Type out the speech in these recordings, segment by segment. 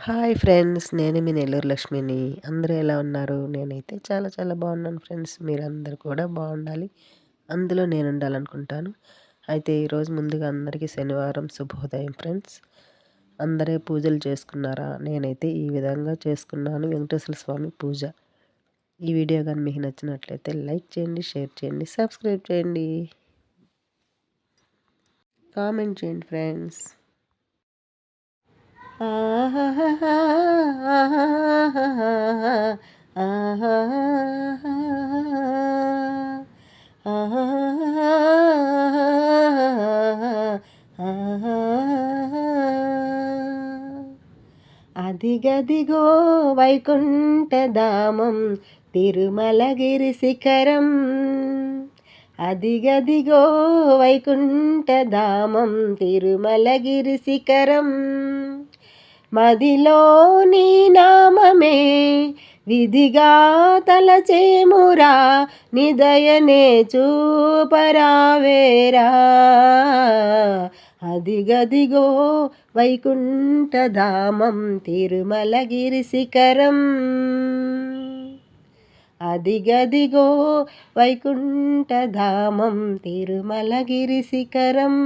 Hi friends. నేను మీ నెల్లూరు లక్ష్మిని. అందరూ ఎలా ఉన్నారు? నేనైతే చాలా చాలా బాగున్నాను ఫ్రెండ్స్. మీరందరూ కూడా బాగుండాలి. అందులో నేను ఉండాలనుకుంటాను. అయితే ఈరోజు ముందుగా అందరికీ శనివారం శుభోదయం ఫ్రెండ్స్. అందరే పూజలు చేసుకున్నారా? నేనైతే ఈ విధంగా చేసుకున్నాను వెంకటేశ్వర స్వామి పూజ. ఈ వీడియో కానీ మీకు నచ్చినట్లయితే లైక్ చేయండి, షేర్ చేయండి, సబ్స్క్రైబ్ చేయండి, కామెంట్ చేయండి ఫ్రెండ్స్. అదిగదిగో వైకుంఠధామం తిరుమలగిరి శిఖరం. అదిగదిగో వైకుంఠధామం తిరుమలగిరి శిఖరం. మదిలో నీ నామమే విధిగా తలచేమురా, నిదయనే చూపరావేరా. అదిగదిగో వైకుంఠధామం తిరుమలగిరి శిఖరం. అదిగదిగో వైకుంఠధామం తిరుమలగిరి శిఖరం.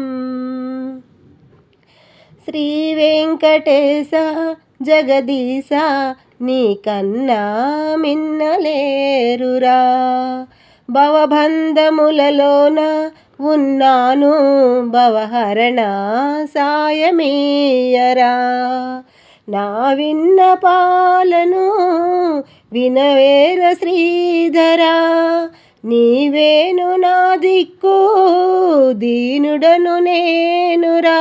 శ్రీ వెంకటేశ జగదీశ నీ కన్నా మిన్నలేరురా. భవబంధములలోన ఉన్నాను, భవహరణ సాయమీయరా. నా విన్నపాలను వినవేర శ్రీధరా. నీవేను నా దిక్కు, దీనుడను నేనురా.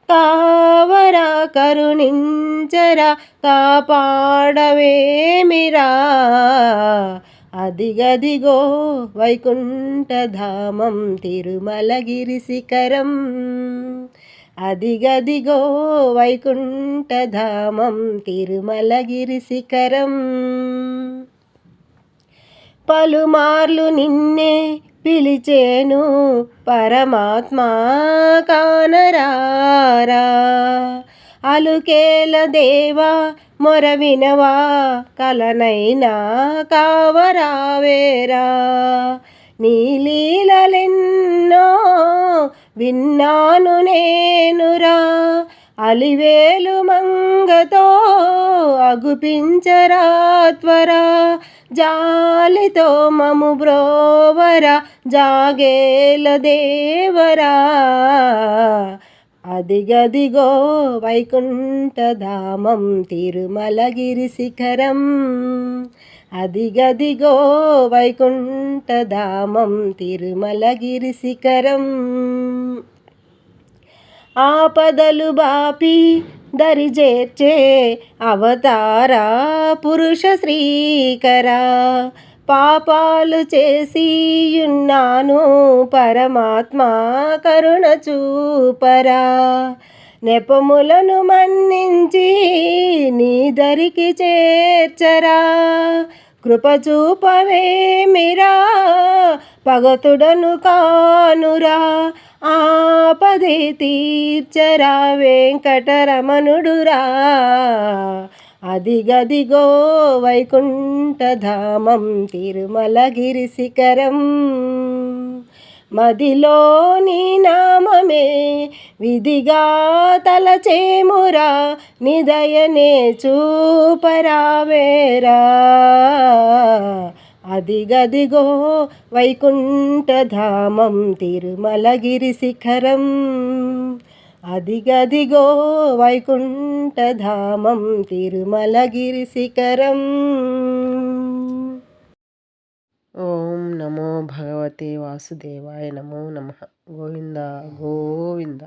కావరా కరుణించరా, కాపాడవేమిరా. అదిగదిగో వైకుంఠధామం తిరుమలగిరి శిఖరం. అదిగదిగో వైకుంఠధామం తిరుమలగిరి శిఖరం. పలుమార్లు నిన్నే పిలిచేను పరమాత్మా కానరారా. అలుకేల దేవా మొర వినవా, కలనైనా కావరావేరా. నీ లీలలెన్నో విన్నాను నేనురా. అలివేలు మంగతో అగుపించరా త్వరా. జాలితో మము బ్రోవరా, జాగేల దేవరా. అదిగదిగో వైకుంఠధామం తిరుమలగిరి శిఖరం. అదిగదిగో వైకుంఠధామం తిరుమలగిరి శిఖరం. ఆపదలు బాపి దరిజేర్చే అవతారా పురుష శ్రీకరా. పాపాలు చేసియున్నాను పరమాత్మా కరుణ చూపరా. నెపములను మన్నించి నీ దరికి చేర్చరా. కృప చూపవేమిరా, పగతుడను కానురా. ఆపదే తీర్చరా వెంకటరమణుడురా. అదిగదిగో వైకుంఠధామం తిరుమలగిరి శిఖరం. మదిలో నీ నామమే విధిగా తలచేమురా, నిదయనే చూపరావేరా. అదిగదిగో వైకుంఠధామం తిరుమలగిరి శిఖరం. అదిగదిగో వైకుంఠధామం తిరుమలగిరి శిఖరం. ఓం నమో భగవతే వాసుదేవాయ నమో నమః. గోవింద గోవింద.